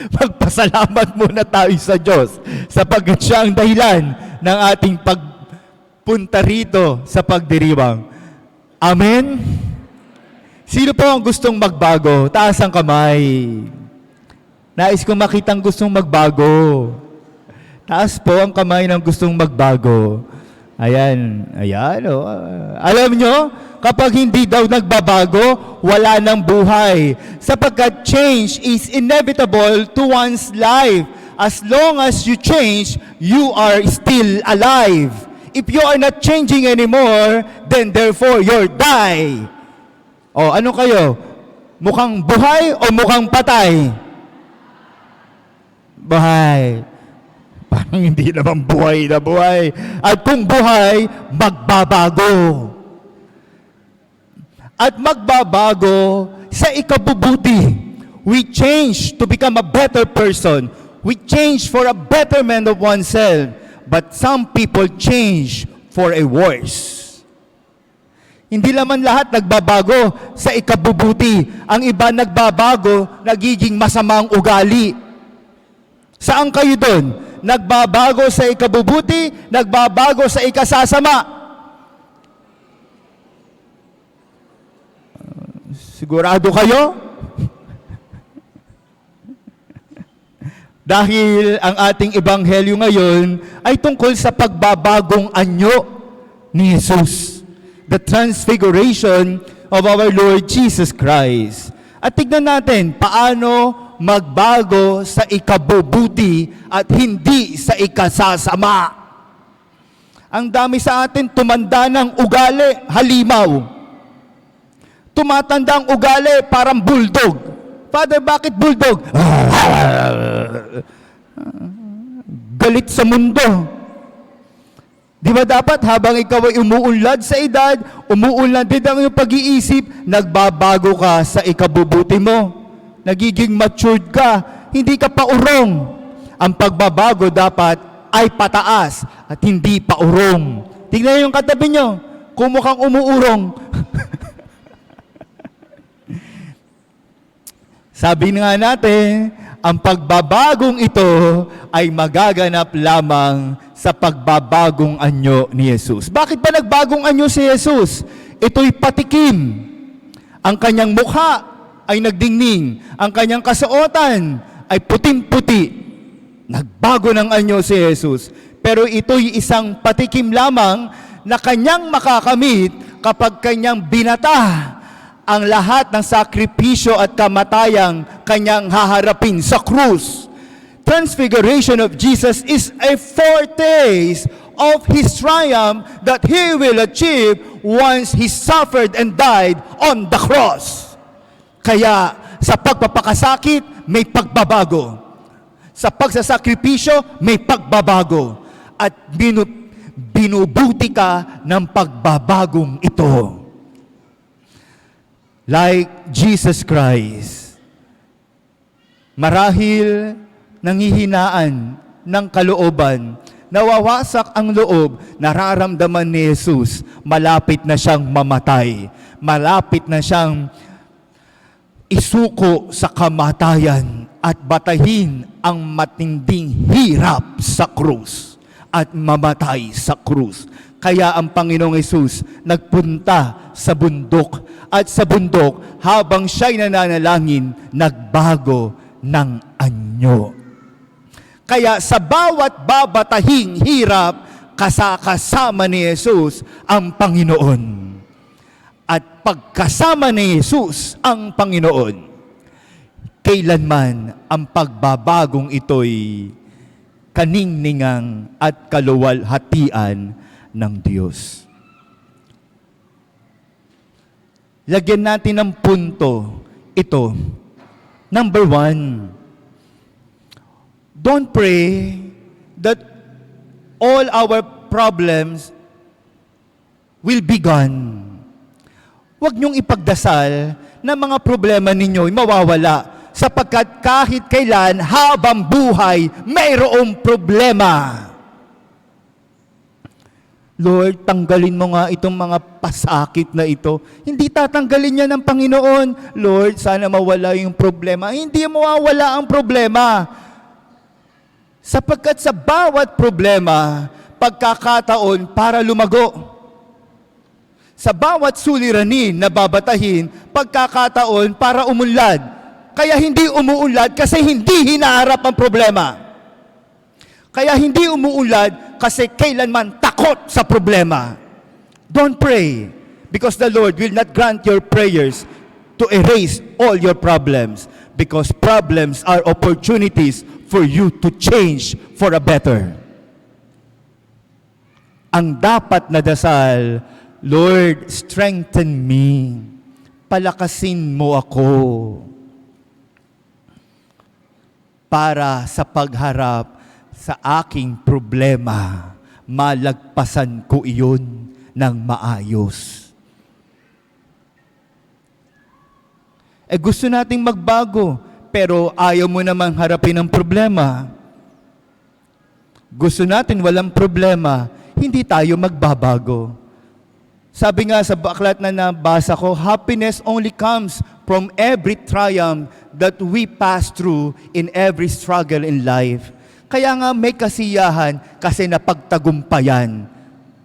Magpasalamat muna tayo sa Diyos sapagkat siya ang dahilan ng ating pagpunta rito sa pagdiriwang. Amen? Sino po ang gustong magbago? Taas ang kamay. Nais kong makitang gustong magbago. Taas po ang kamay ng gustong magbago. Ayan, ayan. Oh. Alam nyo, kapag hindi daw nagbabago, wala nang buhay. Sapagkat change is inevitable to one's life. As long as you change, you are still alive. If you are not changing anymore, then therefore you're die. O, ano kayo? Mukhang buhay o mukhang patay? Buhay. Parang hindi naman buhay na buhay. At kung buhay, magbabago. At magbabago sa ikabubuti. We change to become a better person. We change for a betterment of oneself. But some people change for a worse. Hindi naman lahat nagbabago sa ikabubuti. Ang iba nagbabago, nagiging masamang ugali. Saan kayo doon? Nagbabago sa ikabubuti, nagbabago sa ikasasama. Sigurado kayo? Dahil ang ating ebanghelyo ngayon ay tungkol sa pagbabagong anyo ni Jesus. The transfiguration of our Lord Jesus Christ. At tignan natin paano magbago sa ikabubuti at hindi sa ikasasama. Ang dami sa atin tumanda ng ugali, halimaw. Tumatanda ang ugali, parang bulldog. Father, bakit bulldog? Galit sa mundo. Di ba dapat habang ikaw ay umuunlad sa edad, umuunlad din ang iyong pag-iisip, nagbabago ka sa ikabubuti mo. Nagiging matured ka, hindi ka pa urong. Ang pagbabago dapat ay pataas at hindi pa urong. Tingnan yung katabi nyo, kung mukhang umuurong. Sabi nga natin, ang pagbabagong ito ay magaganap lamang sa pagbabagong anyo ni Jesus. Bakit ba nagbagong anyo si Jesus? Ito'y patikim. Ang kanyang mukha ay nagdingning. Ang kanyang kasuotan ay puting-puti. Nagbago ng anyo si Jesus. Pero ito'y isang patikim lamang na kanyang makakamit kapag kanyang binata ang lahat ng sakripisyo at kamatayang kanyang haharapin sa krus. Transfiguration of Jesus is a foretaste of His triumph that He will achieve once He suffered and died on the cross. Kaya sa pagpapakasakit, may pagbabago. Sa pagsasakripisyo, may pagbabago. At binubuti ka ng pagbabagong ito. Like Jesus Christ, marahil nanghihinaan ng kalooban, nawawasak ang loob, nararamdaman ni Jesus, malapit na siyang mamatay, malapit na siyang isuko sa kamatayan at batahin ang matinding hirap sa krus at mamatay sa krus. Kaya ang Panginoong Hesus nagpunta sa bundok at sa bundok habang siya'y nananalangin, nagbago ng anyo. Kaya sa bawat babatahing hirap, kasama ni Jesus ang Panginoon. At pagkasama ni Jesus ang Panginoon, kailanman ang pagbabagong ito'y kaningningang at kaluwalhatian ng Diyos. Lagyan natin ng punto ito. Number 1, don't pray that all our problems will be gone. Huwag niyong ipagdasal na mga problema ninyo ay mawawala sapagkat kahit kailan habang buhay mayroong problema. Lord, tanggalin mo nga itong mga pasakit na ito. Hindi tatanggalin yan ng Panginoon. Lord, sana mawala yung problema. Hindi mawawala ang problema. Sapagkat sa bawat problema, pagkakataon para lumago. Sa bawat suliranin na babatahin, pagkakataon para umunlad. Kaya hindi umuunlad kasi hindi hinaharap ang problema. Kaya hindi umuunlad kasi kailanman takot sa problema. Don't pray because the Lord will not grant your prayers to erase all your problems because problems are opportunities for you to change for a better. Ang dapat na dasal, Lord, strengthen me. Palakasin mo ako para sa pagharap sa aking problema, malagpasan ko iyon ng maayos. Gusto nating magbago, pero ayaw mo namang harapin ang problema. Gusto natin walang problema, hindi tayo magbabago. Sabi nga sa baklat na nabasa ko, happiness only comes from every triumph that we pass through in every struggle in life. Kaya nga may kasiyahan kasi napagtagumpayan.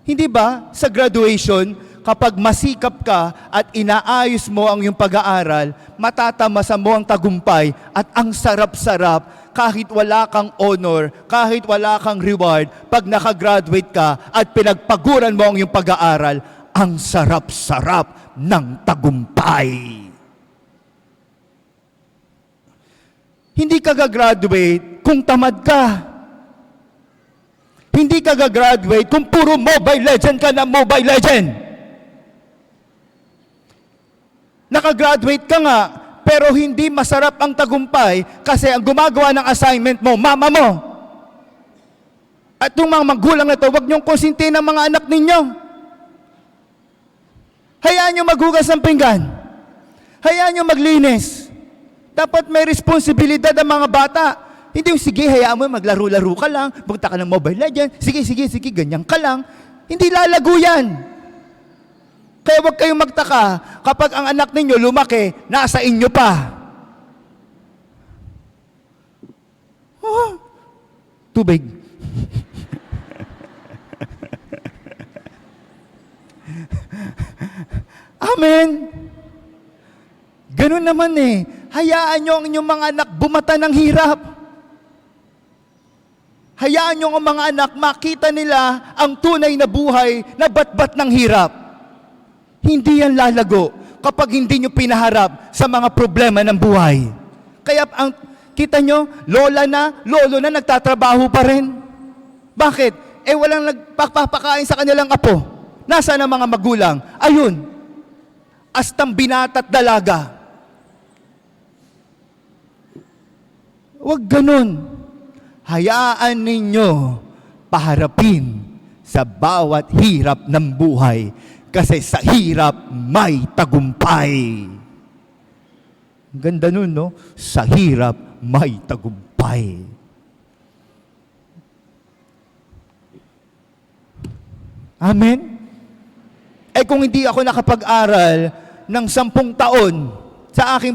Hindi ba sa graduation, kapag masikap ka at inaayos mo ang iyong pag-aaral, matatamasa mo ang tagumpay at ang sarap-sarap kahit wala kang honor, kahit wala kang reward, pag nakagraduate ka at pinagpaguran mo ang iyong pag-aaral, ang sarap-sarap ng tagumpay. Hindi ka gagraduate kung tamad ka. Hindi ka gagraduate kung puro Mobile Legend ka na Mobile Legend. Nakagraduate ka nga, pero hindi masarap ang tagumpay kasi ang gumagawa ng assignment mo, mama mo. At yung mga magulang na ito, huwag niyong konsintin ang mga anak ninyo. Hayaan niyo maghugas ng pinggan. Hayaan niyo maglinis. Dapat may responsibilidad ang mga bata. Hindi yung, sige, hayaan mo, maglaro-laro ka lang, punta ka ng Mobile Legends, sige, ganyan ka lang. Hindi lalago yan. Kaya huwag kayong magtaka kapag ang anak ninyo lumaki, nasa inyo pa. Oh, tubig. Amen. Ganun naman eh. Hayaan nyo ang inyong mga anak bumata ng hirap. Hayaan nyo ang mga anak makita nila ang tunay na buhay na batbat ng hirap. Hindi yan lalago kapag hindi nyo pinaharap sa mga problema ng buhay. Kaya kita nyo, lolo na nagtatrabaho pa rin. Bakit? Walang nagpapakain sa kanilang apo. Nasaan ang mga magulang? Ayun, astang binata't dalaga. Huwag ganun. Hayaan ninyo paharapin sa bawat hirap ng buhay kasi sa hirap may tagumpay. Ganda nun, no? Sa hirap may tagumpay. Amen? Kung hindi ako nakapag-aral ng 10 taon sa aking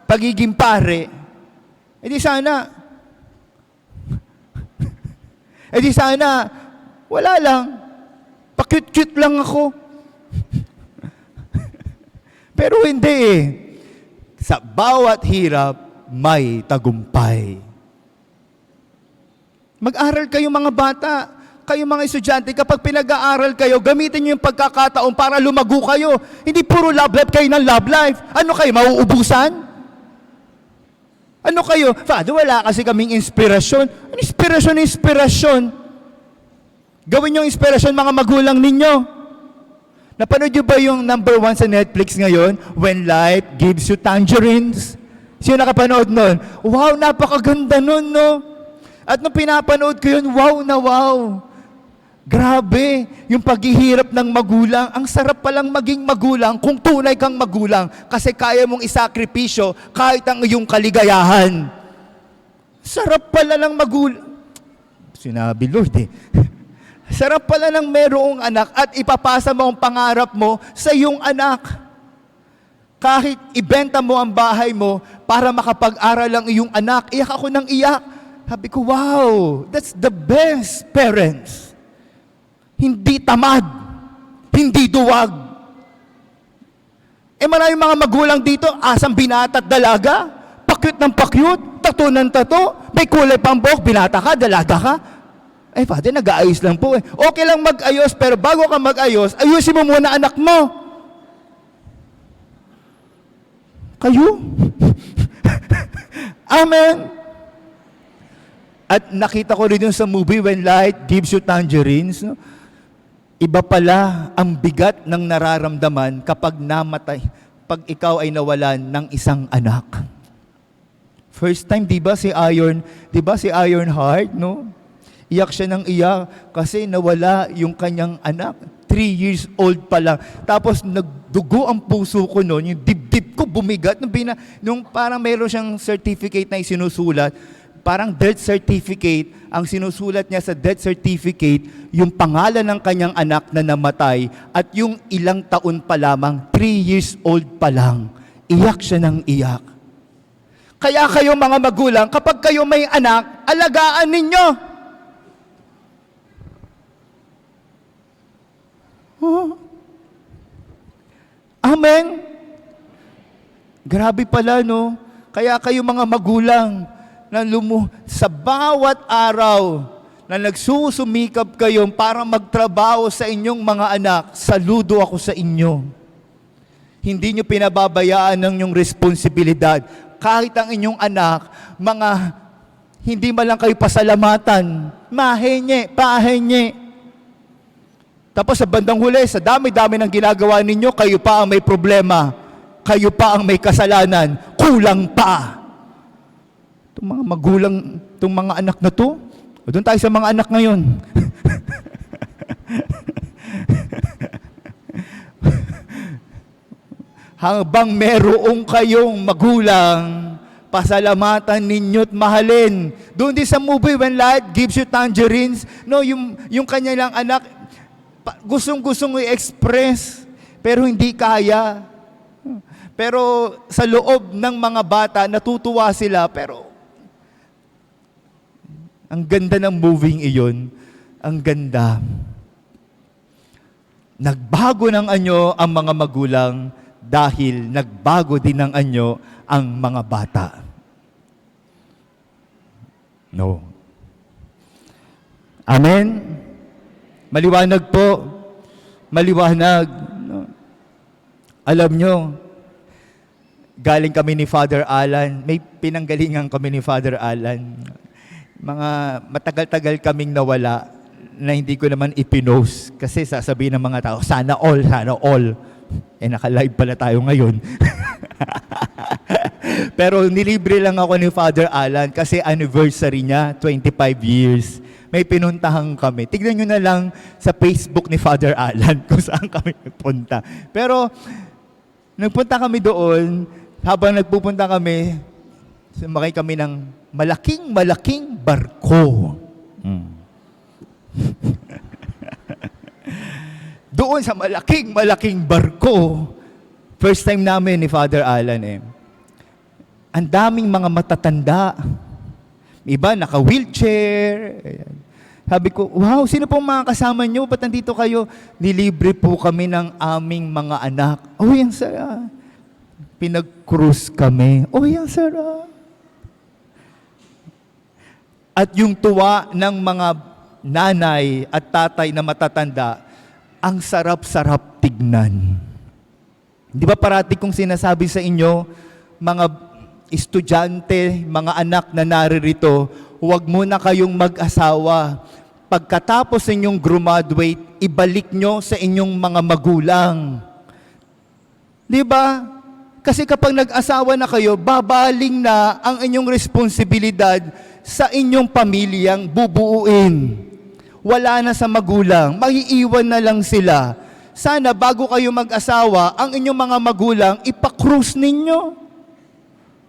pagiging pare, di sana, wala lang. Pa-cute-cute lang ako. Pero hindi eh. Sa bawat hirap, may tagumpay. Mag-aral kayo mga bata. Kayo mga estudyante, kapag pinag-aaral kayo, gamitin niyo yung pagkakataon para lumago kayo. Hindi puro love life kayo ng love life. Ano kayo, mauubusan? Ano kayo? Father, wala kasi kaming inspirasyon. Ano inspirasyon? Gawin yung inspirasyon mga magulang ninyo. Napanood niyo ba yung number 1 sa Netflix ngayon? When Life Gives You Tangerines? Sino nakapanood nun? Wow, napakaganda nun, no? At nung pinapanood ko yun, wow na wow. Grabe, yung paghihirap ng magulang, ang sarap palang maging magulang kung tunay kang magulang kasi kaya mong isakripisyo kahit ang iyong kaligayahan. Sarap pala ng magulang. Sinabi Lord eh. Sarap pala ng merong anak at ipapasa mo ang pangarap mo sa iyong anak. Kahit ibenta mo ang bahay mo para makapag-aral ang iyong anak, iyak ako ng iyak. Sabi ko, wow, that's the best parents. Hindi tamad, hindi duwag. Maraming mga magulang dito, asang binata at dalaga, pakyut ng pakyut, tato ng tato, may kulay pang buhok, binata ka, dalaga ka. Father, nag-aayos lang po. Okay lang mag-ayos, pero bago ka mag-ayos, ayusin mo muna anak mo. Kayo? Amen. At nakita ko rin yung sa movie, When Light Gives You Tangerines, no? Iba pala ang bigat ng nararamdaman kapag namatay, pag ikaw ay nawalan ng isang anak. First time, di ba si Ironheart, no? Iyak siya ng iyak kasi nawala yung kanyang anak. 3 years old pa lang. Tapos nagdugo ang puso ko noon, yung dibdib ko bumigat. Nung parang mayroon siyang certificate na isinusulat, parang death certificate, ang sinusulat niya sa death certificate, yung pangalan ng kanyang anak na namatay at yung ilang taon pa lamang, 3 years old pa lang. Iyak siya ng iyak. Kaya kayo mga magulang, kapag kayo may anak, alagaan ninyo. Amen. Grabe pala, no? Kaya kayo mga magulang na sa bawat araw na nagsusumikap kayo para magtrabaho sa inyong mga anak, saludo ako sa inyo. Hindi nyo pinababayaan ng inyong responsibilidad. Kahit ang inyong anak, hindi man lang kayo pasalamatan, pahenye. Tapos sa bandang huli, sa dami-dami ng ginagawa ninyo, kayo pa ang may problema. Kayo pa ang may kasalanan. Kulang pa. Itong mga magulang, itong mga anak na to, doon tayo sa mga anak ngayon. Habang merong kayong magulang, pasalamatan ninyo't mahalin. Doon din sa movie, When Light Gives You Tangerines, no, yung kanya lang anak, gustong-gustong i-express, pero hindi kaya. Pero sa loob ng mga bata, natutuwa sila, pero ang ganda ng moving iyon. Ang ganda. Nagbago ng anyo ang mga magulang dahil nagbago din ng anyo ang mga bata. No. Amen? Maliwanag po. Maliwanag. No? Alam nyo, galing kami ni Father Alan. May pinanggalingan kami ni Father Alan. Mga matagal-tagal kaming nawala na hindi ko naman ipinost. Kasi sasabihin ng mga tao, sana all, sana all. Naka-live pala tayo ngayon. Pero nilibre lang ako ni Father Alan kasi anniversary niya, 25 years. May pinuntahan kami. Tignan nyo na lang sa Facebook ni Father Alan kung saan kami nagpunta. Pero, nagpunta kami doon, habang nagpupunta kami, sumakay kami ng malaking barko. Doon sa malaking barko, first time namin ni Father Alan ang daming mga matatanda. Iba naka-wheelchair. Sabi ko, wow, sino pong mga kasama nyo? Ba't nandito kayo? Nilibre po kami ng aming mga anak. Oh, yan sarap. Pinag-cruise kami. Oh, yan sarap. At yung tuwa ng mga nanay at tatay na matatanda, ang sarap-sarap tignan. Di ba parati kong sinasabi sa inyo, mga estudyante, mga anak na naririto, huwag muna kayong mag-asawa. Pagkatapos inyong graduate, ibalik nyo sa inyong mga magulang. Di ba? Kasi kapag nag-asawa na kayo, babaling na ang inyong responsibilidad sa inyong pamilyang bubuuin. Wala na sa magulang, maiiwan na lang sila. Sana bago kayo mag-asawa, ang inyong mga magulang, ipa-cruise ninyo.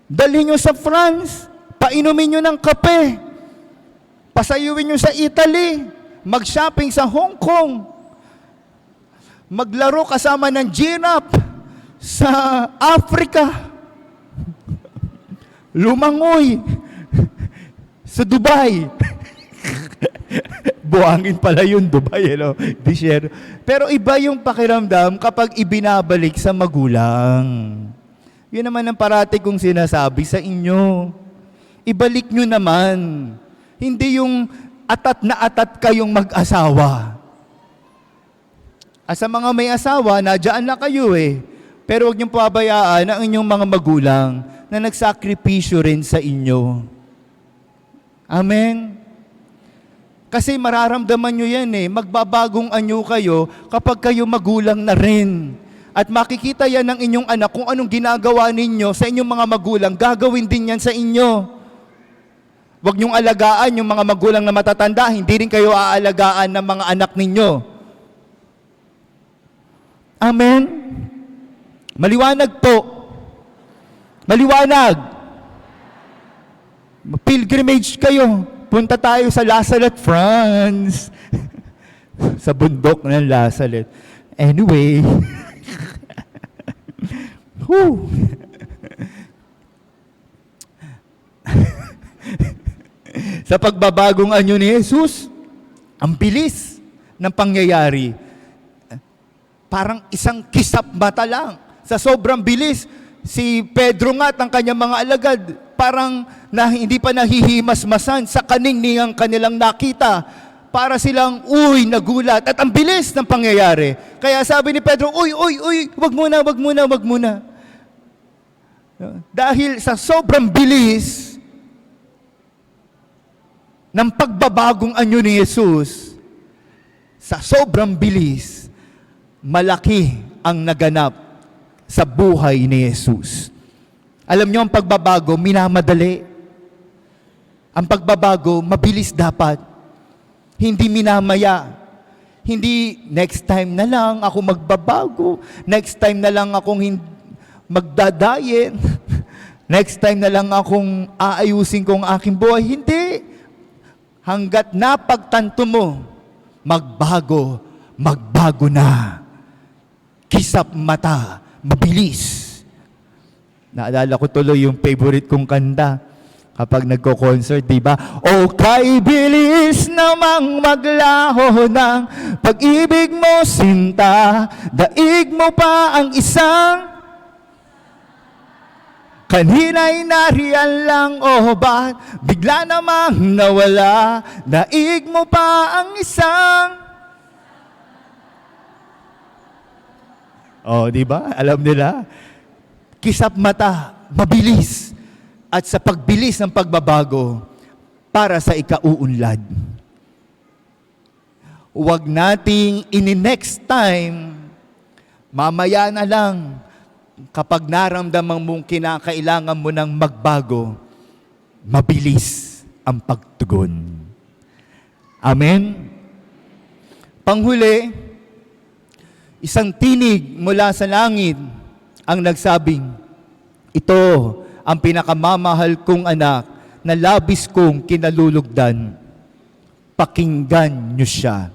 Dalhin nyo sa France, painumin nyo ng kape, pasayuin nyo sa Italy, mag-shopping sa Hong Kong, maglaro kasama ng giraffe sa Africa, lumangoy sa Dubai. Buhangin pala yun, Dubai, Disyerto. Pero iba yung pakiramdam kapag ibinabalik sa magulang. Yun naman ang parati kong sinasabi sa inyo. Ibalik nyo naman. Hindi yung atat na atat kayong mag-asawa. Sa mga may asawa, nadyan na kayo eh. Pero huwag niyong pabayaan ang inyong mga magulang na nagsakripisyo rin sa inyo. Amen? Kasi mararamdaman nyo yan eh. Magbabagong anyo kayo kapag kayo magulang na rin. At makikita yan ng inyong anak kung anong ginagawa ninyo sa inyong mga magulang, gagawin din yan sa inyo. Huwag niyong alagaan yung mga magulang na matatanda, hindi rin kayo aalagaan ng mga anak ninyo. Amen? Maliwanag po. Maliwanag. Pilgrimage kayo. Punta tayo sa Lasalet, France. Sa bundok ng Lasalet. Anyway. Whew. Sa pagbabagong anyo ni Jesus, ang bilis ng pangyayari. Parang isang kisap mata lang. Sa sobrang bilis, si Pedro nga at ang kanyang mga alagad, parang hindi pa nahihimas-masan sa kaning ang kanilang nakita. Para silang, nagulat. At ang bilis ng pangyayari. Kaya sabi ni Pedro, wag muna. Dahil sa sobrang bilis ng pagbabagong anyo ni Jesus, sa sobrang bilis, malaki ang naganap sa buhay ni Jesus. Alam niyo, ang pagbabago, minamadali. Ang pagbabago, mabilis dapat. Hindi minamaya. Hindi, next time na lang ako magbabago. Next time na lang akong magdadiet. Next time na lang akong aayusin ko ang aking buhay. Hindi. Hanggat napagtanto mo, magbago na. Kisap mata, mabilis. Naalala ko tuloy yung favorite kong kanta kapag nagko-concert, di ba? O kay bilis namang maglaho ng pag-ibig mo, sinta, daig mo pa ang isang kanina'y nariyan lang, ba't bigla namang nawala, daig mo pa ang isang. Di ba? Alam nila? Kisap mata, mabilis. At sa pagbilis ng pagbabago, para sa ikauunlad. Huwag nating ini-next time, mamaya na lang, kapag naramdaman mong kinakailangan mo ng magbago, mabilis ang pagtugon. Amen? Panghuli, isang tinig mula sa langit ang nagsabing, ito ang pinakamamahal kong anak na labis kong kinalulugdan. Pakinggan niyo siya.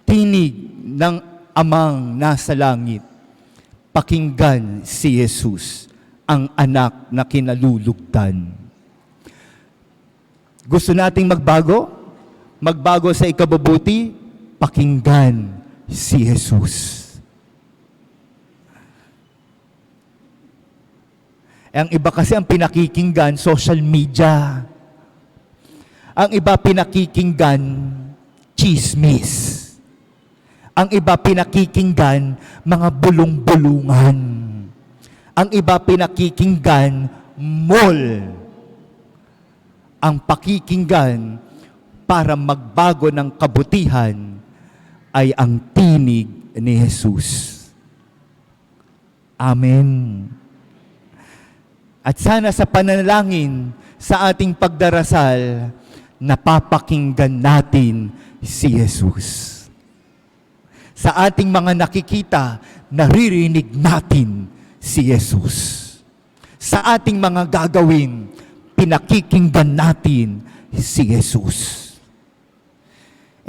Tinig ng amang nasa langit. Pakinggan si Jesus, ang anak na kinalulugdan. Gusto nating magbago? Magbago sa ikabubuti? Pakinggan si Jesus. Ang iba kasi ang pinakikinggan, social media. Ang iba pinakikinggan, chismis. Ang iba pinakikinggan, mga bulong-bulungan. Ang iba pinakikinggan, mall. Ang pakikinggan para magbago ng kabutihan ay ang tinig ni Jesus. Amen. At sana sa panalangin, sa ating pagdarasal, napapakinggan natin si Jesus. Sa ating mga nakikita, naririnig natin si Jesus. Sa ating mga gagawin, pinakikinggan natin si Jesus.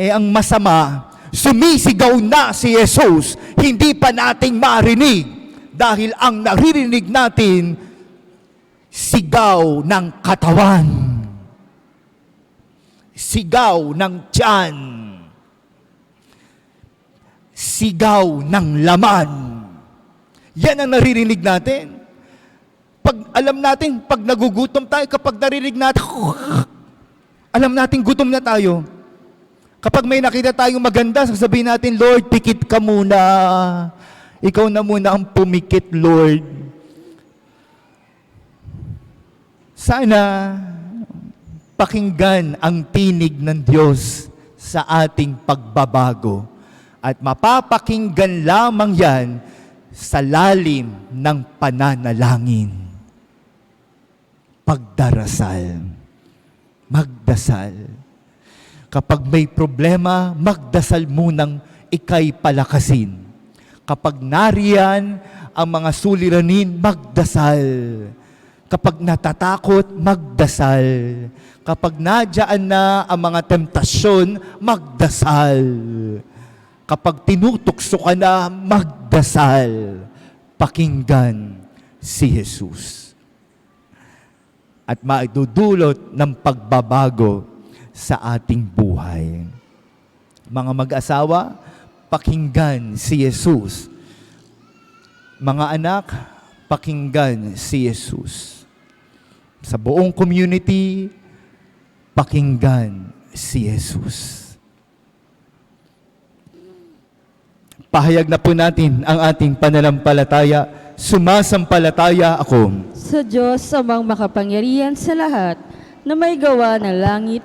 ang masama, sumisigaw na si Jesus, hindi pa nating marinig dahil ang naririnig natin, sigaw ng katawan, sigaw ng tiyan, sigaw ng laman. Yan ang naririnig natin. Pag alam natin, pag nagugutom tayo, kapag naririnig natin, alam natin gutom na tayo. Kapag may nakita tayong maganda, sasabihin natin, Lord, pikit ka muna. Ikaw na muna ang pumikit, Lord. Sana pakinggan ang tinig ng Diyos sa ating pagbabago. At mapapakinggan lamang yan sa lalim ng pananalangin. Pagdarasal. Magdasal. Kapag may problema, magdasal munang ika'y palakasin. Kapag nariyan ang mga suliranin, magdasal. Kapag natatakot, magdasal. Kapag nadyaan na ang mga temptasyon, magdasal. Kapag tinutukso ka na, magdasal. Pakinggan si Jesus. At maidudulot ng pagbabago sa ating buhay. Mga mag-asawa, pakinggan si Jesus. Mga anak, pakinggan si Jesus. Sa buong community, pakinggan si Jesus. Pahayag na po natin ang ating pananampalataya. Sumasampalataya ako sa Diyos amang makapangyarihan sa lahat na may gawa ng langit